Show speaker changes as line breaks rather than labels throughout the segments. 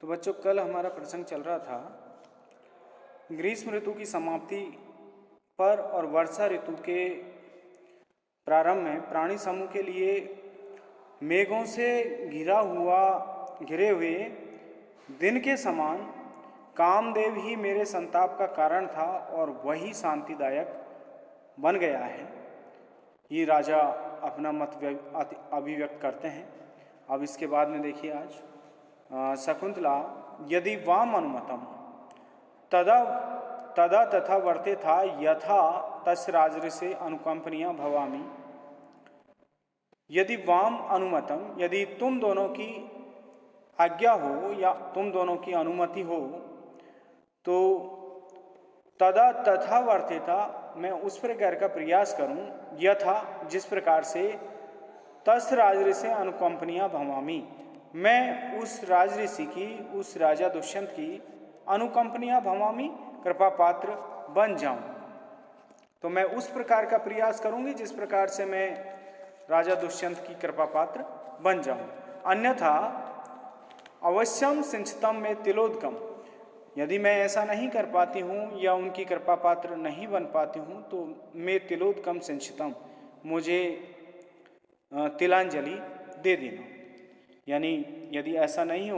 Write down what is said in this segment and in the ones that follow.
तो बच्चों, कल हमारा प्रसंग चल रहा था ग्रीष्म ऋतु की समाप्ति पर और वर्षा ऋतु के प्रारंभ में प्राणी समूह के लिए मेघों से घिरे हुए दिन के समान कामदेव ही मेरे संताप का कारण था और वही शांतिदायक बन गया है। ये राजा अपना मत अभिव्यक्त करते हैं। अब इसके बाद में देखिए आज शकुंतला यदि वाम अनुमतम तदा तदा तथा वर्ते था यथा तस् राजऋषे अनुकंपनिया भवामी। यदि वाम अनुमतम, यदि तुम दोनों की आज्ञा हो या तुम दोनों की अनुमति हो तो तदा तथा वर्तेता, मैं उस प्रकार का प्रयास करूं यथा जिस प्रकार से तस् राजऋषि अनुकंपनिया भवामी, मैं उस राजऋषि की, उस राजा दुष्यंत की अनुकंपनिया भवामी, कृपा पात्र बन जाऊं। तो मैं उस प्रकार का प्रयास करूंगी जिस प्रकार से मैं राजा दुष्यंत की कृपा पात्र बन जाऊं। अन्यथा अवश्यम सिंचतम में तिलोदकम, यदि मैं ऐसा नहीं कर पाती हूँ या उनकी कृपा पात्र नहीं बन पाती हूँ तो मैं तिलोदकम सिंचितम, मुझे तिलांजलि दे देना। यानी यदि ऐसा नहीं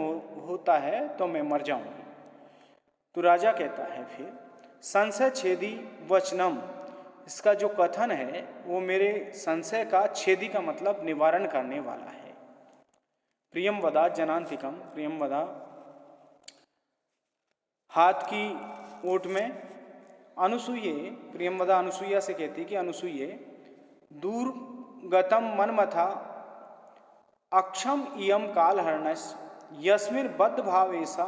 होता है तो मैं मर जाऊंगी। तो राजा कहता है फिर संशय छेदी वचनम, इसका जो कथन है वो मेरे संशय का, छेदी का मतलब निवारण करने वाला है। प्रियम वदा जनांतिकम, प्रियम वदा हाथ की ओट में, अनुसूये, प्रियमवदा अनुसूया से कहती कि अनुसूये दूर गतम मनमथा अक्षम इयम कालहर्णस यस्मिन बद्ध भाव ऐसा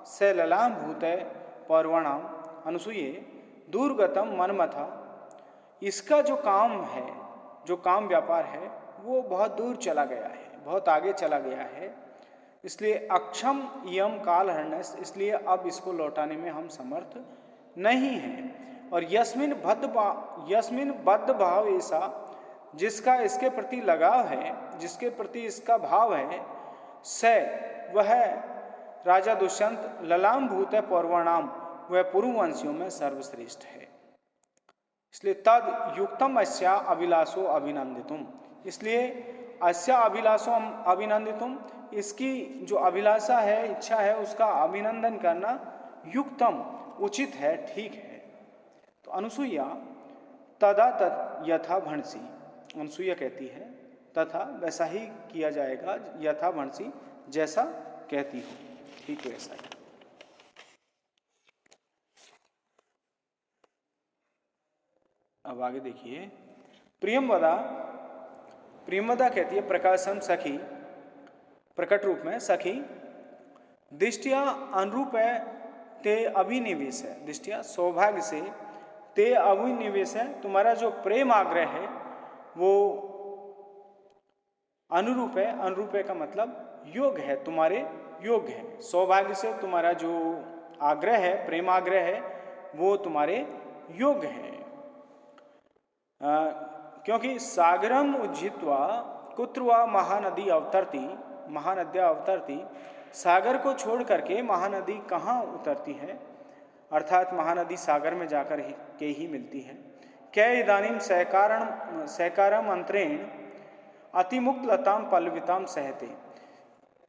स ललाम भूतय पर्वणाम। अनुसूये दूरगतम मनमथा, इसका जो काम है, जो काम व्यापार है वो बहुत दूर चला गया है, बहुत आगे चला गया है, इसलिए अक्षम यम काल हर्णस, इसलिए अब इसको लौटाने में हम समर्थ नहीं हैं। और यस्मिन बद्ध भाव ऐसा, जिसका इसके प्रति लगाव है, जिसके प्रति इसका भाव है, स वह राजा दुष्यंत ललाम भूत पौर्वाणाम, वह पुरुवंशियों में सर्वश्रेष्ठ है। इसलिए तद युक्तम अस्या अभिलाषो अभिनंदितुम, इसलिए अस्या अभिलाषो अभिनंदितुम, इसकी जो अभिलाषा है, इच्छा है, उसका अभिनंदन करना युक्तम, उचित है, ठीक है। तो अनुसूया तदा तत् यथा भंसी, अनुसूया कहती है तथा वैसा ही किया जाएगा, यथा भंसी, जैसा कहती हो, ठीक वैसा ही। अब आगे देखिए, प्रियमवदा कहती है प्रकाशम सखी, प्रकट रूप में सखी, दृष्टिया अनुरूप है ते अभिनिवेश है, दृष्टिया सौभाग्य से, ते अभिनिवेश है, तुम्हारा जो प्रेम आग्रह है वो अनुरूप है, अनुरूप है का मतलब योग है, तुम्हारे योग है। सौभाग्य से तुम्हारा जो आग्रह है, प्रेम आग्रह है, वो तुम्हारे योग है। क्योंकि सागरम उज्जित्वा कुत्रवा महानदी अवतरती, महानद्या अवतरती, सागर को छोड़ करके महानदी कहाँ उतरती है, अर्थात महानदी सागर में जाकर के ही मिलती है। क्या इदानीम सहकारम अंतरेण अतिमुक्त लताम पल्लविताम सहते,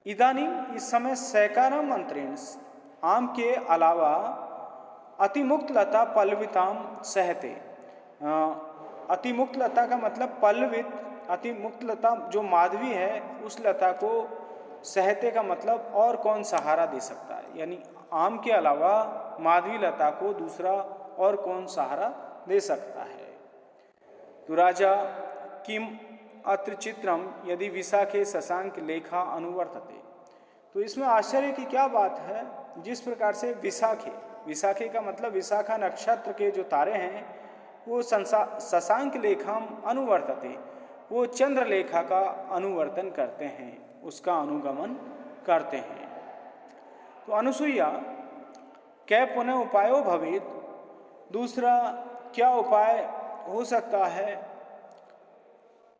इदानीम इस समय सहकारम अंतरेण, आम के अलावा अतिमुक्त लता पल्लविताम सहते, अतिमुक्त लता का मतलब पल्लवित, अतिमुक्त लता जो माधवी है उस लता को सहते का मतलब और कौन सहारा दे सकता है, यानी आम के अलावा माधवी लता को दूसरा और कौन सहारा दे सकता है। तो राजा किम अत्र चित्रम यदि विशाखे शशांक लेखा अनुवर्तते, तो इसमें आश्चर्य की क्या बात है, जिस प्रकार से विशाखे, विशाखे का मतलब विशाखा नक्षत्र के जो तारे हैं वो शशांक लेखाम अनुवर्तते, वो चंद्र लेखा का अनुवर्तन करते हैं, उसका अनुगमन करते हैं। तो अनुसूया कै पुनः उपायो भवेत, दूसरा क्या उपाय हो सकता है,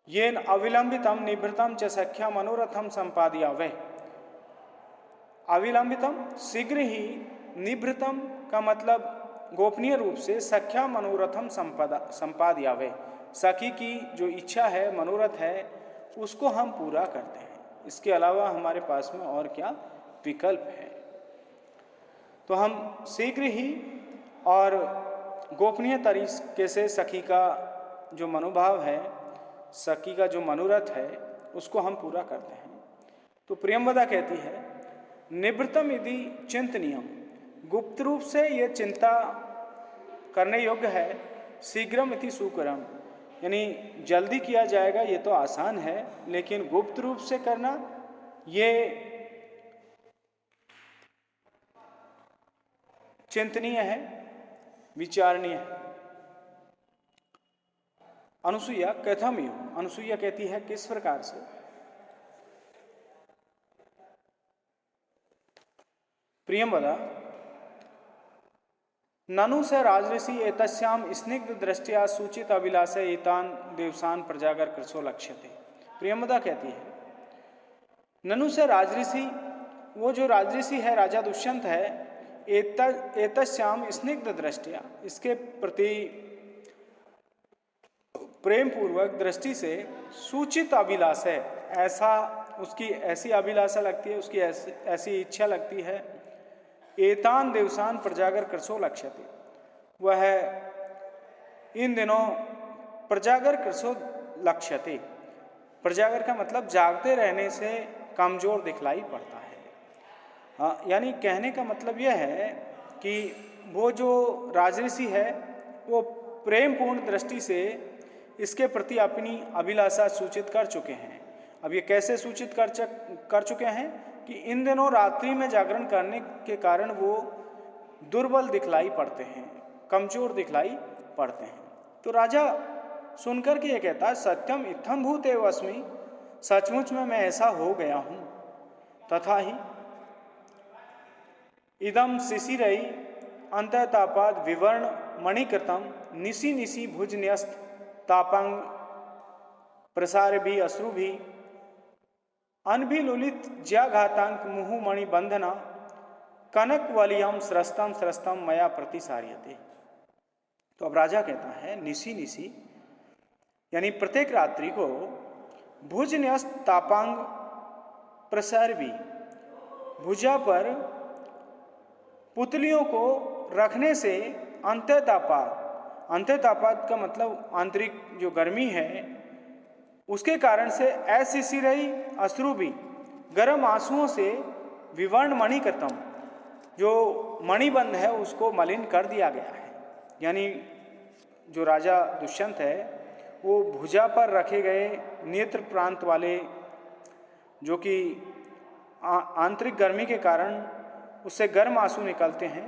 येन अविलंबितम निभृतम च सख्या मनोरथम संपादयावे, अविलंबितम शीघ्र ही, निभृतम का मतलब गोपनीय रूप से, सख्या मनोरथम संपाद्यावे, सखी की जो इच्छा है, मनोरथ है, उसको हम पूरा करते हैं। इसके अलावा हमारे पास में और क्या विकल्प है? तो हम शीघ्र ही और गोपनीय तरीके से सखी का जो मनोभाव है, सखी का जो मनोरथ है, उसको हम पूरा करते हैं। तो प्रियंवदा कहती है निवृत्तम यदि चिंतनीयम, गुप्त रूप से ये चिंता करने योग्य है, शीघ्रम इति सुकरम, यानी जल्दी किया जाएगा ये तो आसान है, लेकिन गुप्त रूप से करना ये चिंतनीय है, विचारणीय है। अनुसुईया कथम यो, अनुसुईया कहती है किस प्रकार से? प्रियंवदा ननु स राजऋषि एतस्याम स्निग्ध दृष्टिया सूचित अभिलाषा एतान देवसान प्रजागर कृशो लक्ष्यते। प्रियंवदा कहती है ननु से राजऋषि, वो जो राजऋषि है, राजा दुष्यंत है, एतस्याम स्निग्ध दृष्टिया, इसके प्रति प्रेम पूर्वक दृष्टि से, सूचित अभिलाषा है, ऐसा उसकी ऐसी अभिलाषा लगती है, उसकी ऐसी इच्छा लगती है, एतान देवसान प्रजागर कृशो लक्ष्यते, वह इन दिनों प्रजागर कृशो लक्ष्यते, प्रजागर का मतलब जागते रहने से कमजोर दिखलाई पड़ता है। यानी कहने का मतलब यह है कि वो जो राजऋषि है वो प्रेमपूर्ण दृष्टि से इसके प्रति अपनी अभिलाषा सूचित कर चुके हैं। अब ये कैसे सूचित कर चुके हैं कि इन दिनों रात्रि में जागरण करने के कारण वो दुर्बल दिखलाई पड़ते हैं, कमजोर दिखलाई पड़ते हैं। तो राजा सुनकर के ये कहता है सत्यम इत्थम भूत एव अस्मि, सचमुच में मैं ऐसा हो गया हूँ। तथा ही इदम शिशिरई अंततापाद विवर्ण मणिकृतम निशि निशि भुज न्यस्त तापांग प्रसार भी अश्रु भी अनभिलुलित ज्याघातांक मुहु मणि बंधना कनक वलियम स्रस्तम स्रस्तम मया प्रतिसार्यते। तो अब राजा कहता है निशि निशि यानी प्रत्येक रात्रि को भुज न्यस्त तापांग प्रसार भी, भुजा पर पुतलियों को रखने से अंततापात, अंततापात का मतलब आंतरिक जो गर्मी है उसके कारण से ऐसी सी रही अश्रु भी, गर्म आंसुओं से विवर्ण मणिकृतम, जो मणिबंध है उसको मलिन कर दिया गया है। यानी जो राजा दुष्यंत है वो भुजा पर रखे गए नेत्र प्रांत वाले, जो कि आंतरिक गर्मी के कारण उससे गर्म आंसू निकलते हैं,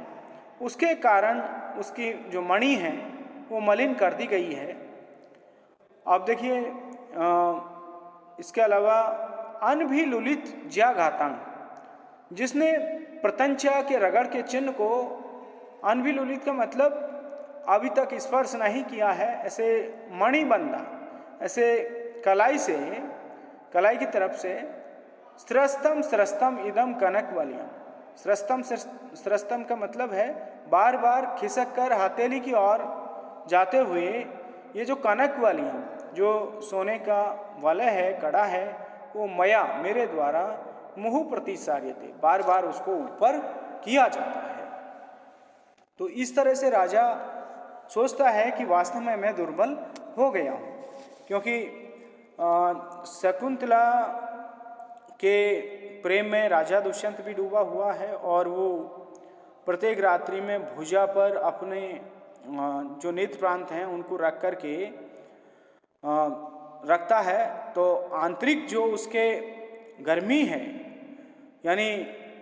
उसके कारण उसकी जो मणि है वो मलिन कर दी गई है। अब देखिए इसके अलावा अनभिलुलित ज्याघातांग, जिसने प्रत्यंचा के रगड़ के चिन्ह को, अनभिलुलित का मतलब अभी तक स्पर्श नहीं किया है, ऐसे मणिबंधा, ऐसे कलाई से, कलाई की तरफ से, स्रस्तम स्रस्तम इदम कनक वलियम, स्रस्तम स्रस्तम का मतलब है बार बार खिसक कर हथेली की ओर जाते हुए ये जो कनक वलियम, जो सोने का वलय है, कड़ा है, वो मया मेरे द्वारा मुहु प्रतिसार्यते, बार बार उसको ऊपर किया जाता है। तो इस तरह से राजा सोचता है कि वास्तव में मैं दुर्बल हो गया हूँ, क्योंकि शकुंतला के प्रेम में राजा दुष्यंत भी डूबा हुआ है और वो प्रत्येक रात्रि में भुजा पर अपने जो नेत्र प्रांत हैं उनको रख कर के रखता है। तो आंतरिक जो उसके गर्मी है, यानी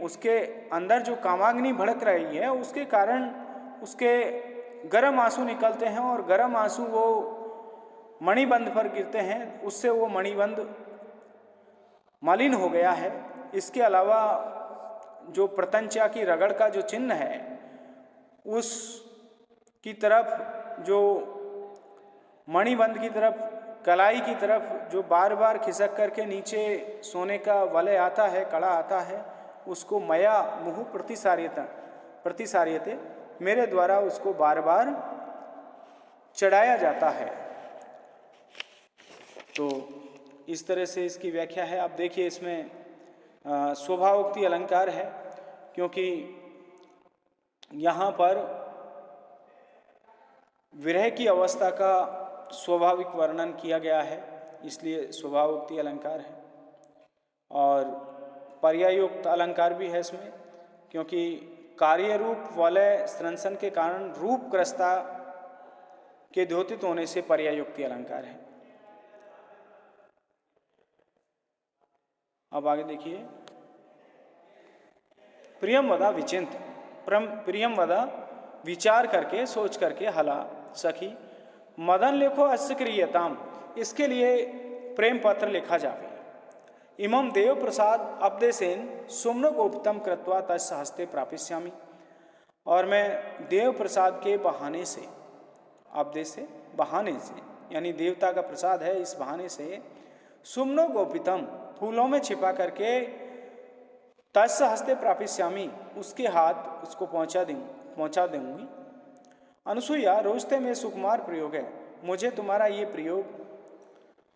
उसके अंदर जो कामाग्नि भड़क रही है, उसके कारण उसके गर्म आंसू निकलते हैं और गर्म आंसू वो मणिबंध पर गिरते हैं, उससे वो मणिबंध मलिन हो गया है। इसके अलावा जो प्रत्यंचा की रगड़ का जो चिन्ह है उस की तरफ, जो मणिबंध की तरफ, कलाई की तरफ जो बार बार खिसक करके नीचे सोने का वलय आता है, कड़ा आता है, उसको मया मुहु प्रतिसार्यते, मेरे द्वारा उसको बार बार चढ़ाया जाता है। तो इस तरह से इसकी व्याख्या है। आप देखिए इसमें स्वभावोक्ति अलंकार है, क्योंकि यहाँ पर विरह की अवस्था का स्वाभाविक वर्णन किया गया है, इसलिए स्वभावोक्ति अलंकार है। और पर्यायोक्त अलंकार भी है इसमें, क्योंकि कार्य रूप वलय स्रंसन के कारण रूपग्रस्ता के द्योतित होने से पर्यायोक्ति अलंकार है। अब आगे देखिए, प्रियम वदा विचिंत, प्रियम वदा विचार करके सोच करके, हला सखी मदन लेखो अस्य क्रियताम, इसके लिए प्रेम पत्र लिखा जावे। इमं देव प्रसाद अपदेशेन सुम्न गोप्तम कृत्वा तस्य हस्ते प्रापिष्यामि, और मैं देव प्रसाद के बहाने से, अपदेश से बहाने से, यानी देवता का प्रसाद है, इस बहाने से सुम्नो गोपितम, फूलों में छिपा करके, तस्य हस्ते प्रापिष्यामि, उसके हाथ उसको पहुंचा दूंगी। अनुसुईया रोजते में सुकुमार प्रयोग है, मुझे तुम्हारा ये प्रयोग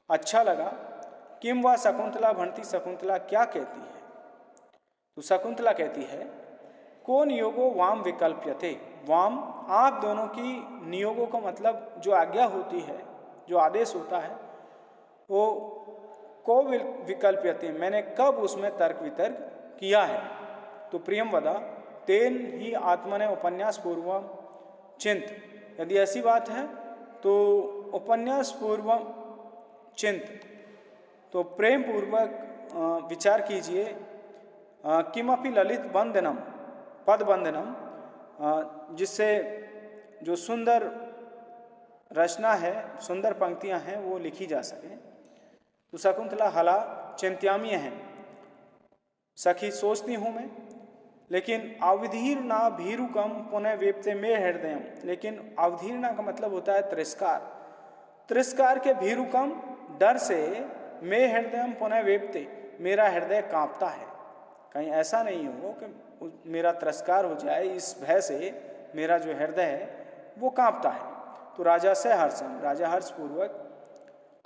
अच्छा लगा। किम वा शकुंतला भंति, शकुंतला क्या कहती है? तो शकुंतला कहती है, को नियोगो वाम विकल्प्यते, वाम आप दोनों की नियोगों का मतलब जो आज्ञा होती है, जो आदेश होता है, वो को विकल्प्यते, मैंने कब उसमें तर्क वितर्क किया है। तो प्रियम वदा तेन ही आत्मने उपन्यास पूर्वम चिंत, यदि ऐसी बात है तो उपन्यास पूर्वम चिंत, तो प्रेम पूर्वक विचार कीजिए। किमपि ललित बंधनम, पद बंधनम, जिससे जो सुंदर रचना है, सुंदर पंक्तियां हैं, वो लिखी जा सके। तो शकुंतला हला चिंत्यामी है, सखी सोचती हूँ मैं, लेकिन अवधीर्णा भीरुकम पुनः वेप्ते में हृदयम, लेकिन अवधीर्णा का मतलब होता है तिरस्कार, तिरस्कार के भीरुकम डर से, मैं हृदयम पुनः वेप्ते, मेरा हृदय कांपता है, कहीं ऐसा नहीं हो कि मेरा तिरस्कार हो जाए, इस भय से मेरा जो हृदय है वो कांपता है। तो राजा से हर्षम, राजा हर्ष पूर्वक,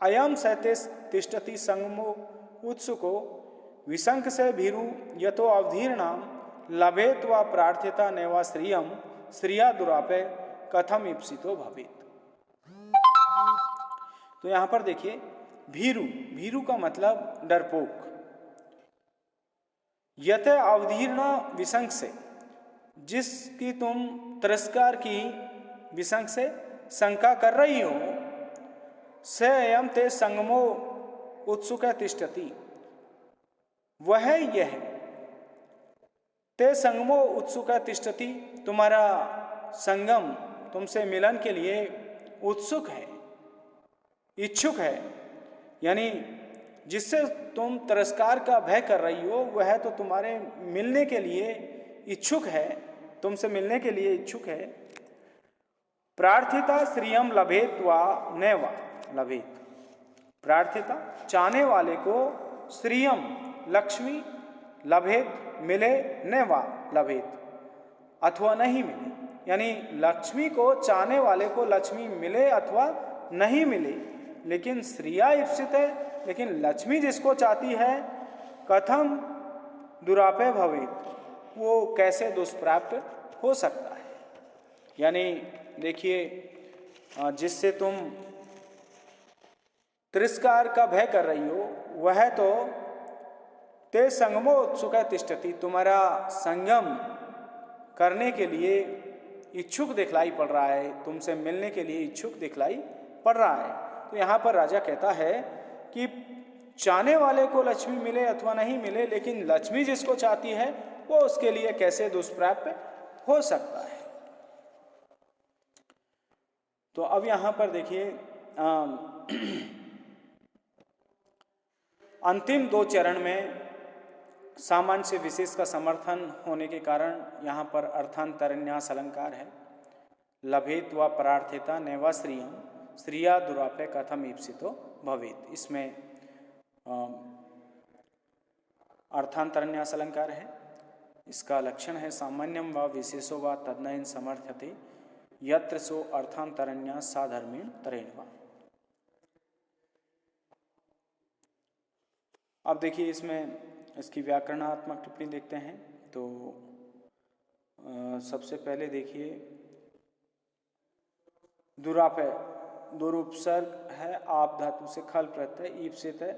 अयम सहते तिष्ठति संगमो उत्सुको विशंक से भीरु यतो अवधीर्णाम लभेत व प्रार्थ्यता नैवा श्रियम श्रिया दुरापे कथम इप्सितो भवेत। तो यहाँ पर देखिए, भीरु, भीरु का मतलब डरपोक, यत अवधीर्ण विशंक से, जिसकी तुम तिरस्कार की विशंक से शंका कर रही हो, स एयम ते संगमो उत्सुक तिष्ठति, वह यह ते संगमो उत्सुक तिष्ठति, तुम्हारा संगम, तुमसे मिलन के लिए उत्सुक है, इच्छुक है, यानी जिससे तुम तिरस्कार का भय कर रही हो, वह तो तुम्हारे मिलने के लिए इच्छुक है, तुमसे मिलने के लिए इच्छुक है। प्रार्थिता श्रियम लभेत वा न वा लभेत, प्रार्थिता चाहने वाले को, श्रियम लक्ष्मी, लभेत मिले, न वा लभेत अथवा नहीं मिले, यानी लक्ष्मी को चाहने वाले को लक्ष्मी मिले अथवा नहीं मिले, लेकिन श्रिया इप्सित है, लेकिन लक्ष्मी जिसको चाहती है, कथम दुरापे भवेत, वो कैसे दुष्प्राप्त हो सकता है। यानी देखिए, जिससे तुम तिरस्कार का भय कर रही हो, वह तो ते संगमो उत्सुक तिष्ठति, तुम्हारा संगम करने के लिए इच्छुक दिखलाई पड़ रहा है, तुमसे मिलने के लिए इच्छुक दिखलाई पड़ रहा है। तो यहाँ पर राजा कहता है कि चाहने वाले को लक्ष्मी मिले अथवा नहीं मिले, लेकिन लक्ष्मी जिसको चाहती है वो उसके लिए कैसे दुष्प्राप्य हो सकता है। तो अब यहाँ पर देखिए, अंतिम दो चरण में सामान्य से विशेष का समर्थन होने के कारण यहाँ पर अर्थांतरन्यास अलंकार है। लभेत व प्रार्थिता नैवा श्रियम श्रिया दुरापे कथम ईप्सितो भवेत, इसमें अर्थांतरन्यास अलंकार है। इसका लक्षण है सामान्यम व विशेषो व तद्नयन समर्थ्यते यत्र सो अर्थांतरण्या साधर्मेण तरेण वा। अब देखिए इसमें इसकी व्याकरणात्मक टिप्पणी देखते हैं। तो सबसे पहले देखिए दुरापय दुरुपसर्ग है, आप धातु से खल प्रत्यय ईप्सित है,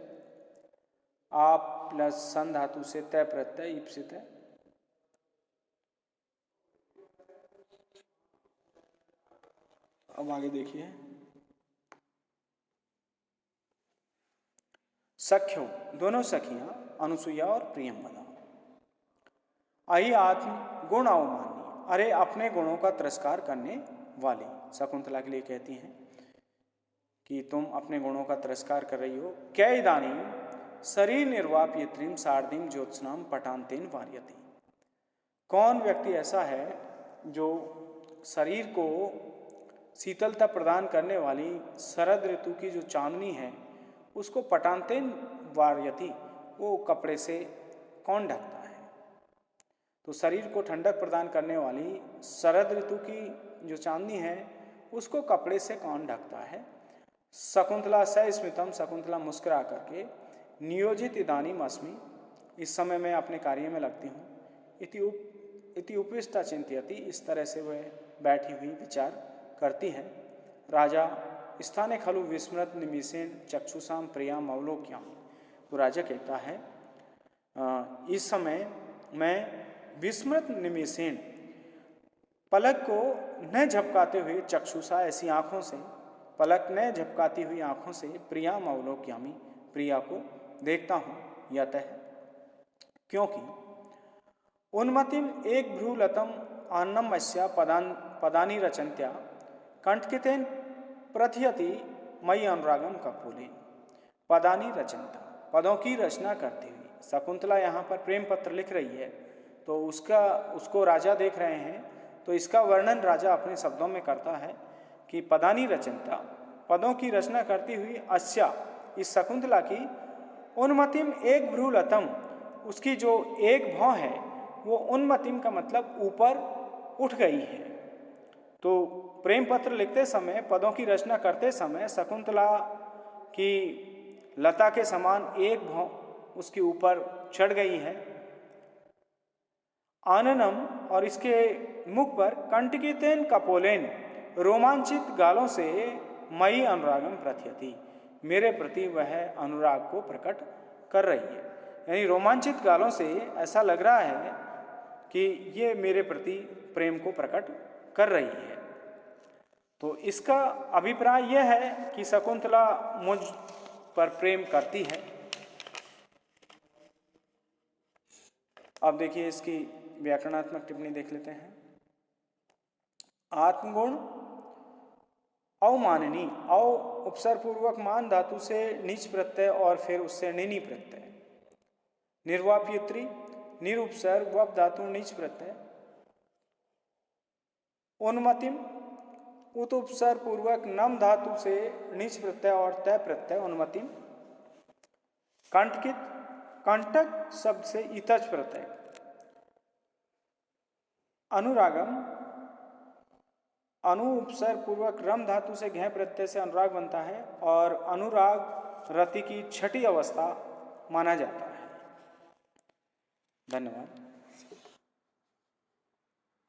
आप प्लस सन धातु से तय प्रत्यय ईप्सित है। अब आगे देखिए सख्यों दोनों सखियां अनुसुईया और प्रियंवदा। अहि आत्म गुण अवमानी, अरे अपने गुणों का तिरस्कार करने वाली शकुंतला के लिए कहती हैं कि तुम अपने गुणों का तिरस्कार कर रही हो। क्या इदानीम शरीर निर्वाप्यत्रीम सार्धीम ज्योत्सनाम पटांतेन वार्यति। कौन व्यक्ति ऐसा है जो शरीर को शीतलता प्रदान करने वाली शरद ऋतु की जो चांदनी है उसको पटांतेन वार्यति, वो कपड़े से कौन ढकता है। तो शरीर को ठंडक प्रदान करने वाली शरद ऋतु की जो चांदनी है उसको कपड़े से कौन ढकता है। शकुंतला सस्मितम, शकुंतला मुस्कुरा करके नियोजित इदानीम अस्मि, इस समय मैं अपने कार्य में लगती हूँ। इति उपविष्टा चिंत्यति, इस तरह से वह बैठी हुई विचार करती है। राजा स्थाने खलु विस्मृत निमिषेण चक्षुषाम प्रियाम अवलोक्याम। तो राजा कहता है इस समय मैं विस्मृत निमिषेण, पलक को न झपकाते हुए, चक्षुषा ऐसी आंखों से, पलक न झपकाती हुई आंखों से प्रियाम अवलोक्यामी, प्रिया को देखता हूँ। यतः क्योंकि उन्मतिम एक भ्रूलतम अन्नम अस्या पदानी रचंत्या कंठकितेन प्रथियति मयि अनुरागम कपूलेन। पदानी रचंता, पदों की रचना करती हुई। शकुंतला यहाँ पर प्रेम पत्र लिख रही है तो उसको राजा देख रहे हैं, तो इसका वर्णन राजा अपने शब्दों में करता है कि पदानी रचंता, पदों की रचना करती हुई, अस्या इस शकुंतला की, उन्मतिम एक भ्रूलतम, उसकी जो एक भौं है वो उन्मतिम का मतलब ऊपर उठ गई है। तो प्रेम पत्र लिखते समय, पदों की रचना करते समय शकुंतला की लता के समान एक भौं उसके ऊपर चढ़ गई है। आननम, और इसके मुख पर कंटकितेन कपोलेन, रोमांचित गालों से मयि अनुरागम प्रथयति, मेरे प्रति वह अनुराग को प्रकट कर रही है। यानी रोमांचित गालों से ऐसा लग रहा है कि ये मेरे प्रति प्रेम को प्रकट कर रही है। तो इसका अभिप्राय यह है कि शकुंतला मुझ पर प्रेम करती है। अब देखिए इसकी व्याकरणात्मक टिप्पणी देख लेते हैं। आत्मगुण अवमाननी, अव उपसर्ग पूर्वक मान धातु से नीच प्रत्यय और फिर उससे निनी प्रत्यय। निर्वाप्यत्री, निरुपसर्ग वप धातु नीच प्रत्यय। उन्मतिम, उत उपसर्ग पूर्वक नम धातु से नीच प्रत्यय और तय प्रत्यय उन्मतिम। कंटकित, कंटक शब्द से इतच प्रत्यय। अनुरागम, अनु उपसर्ग पूर्वक रम धातु से घय प्रत्यय से अनुराग बनता है और अनुराग रति की छठी अवस्था माना जाता है। धन्यवाद।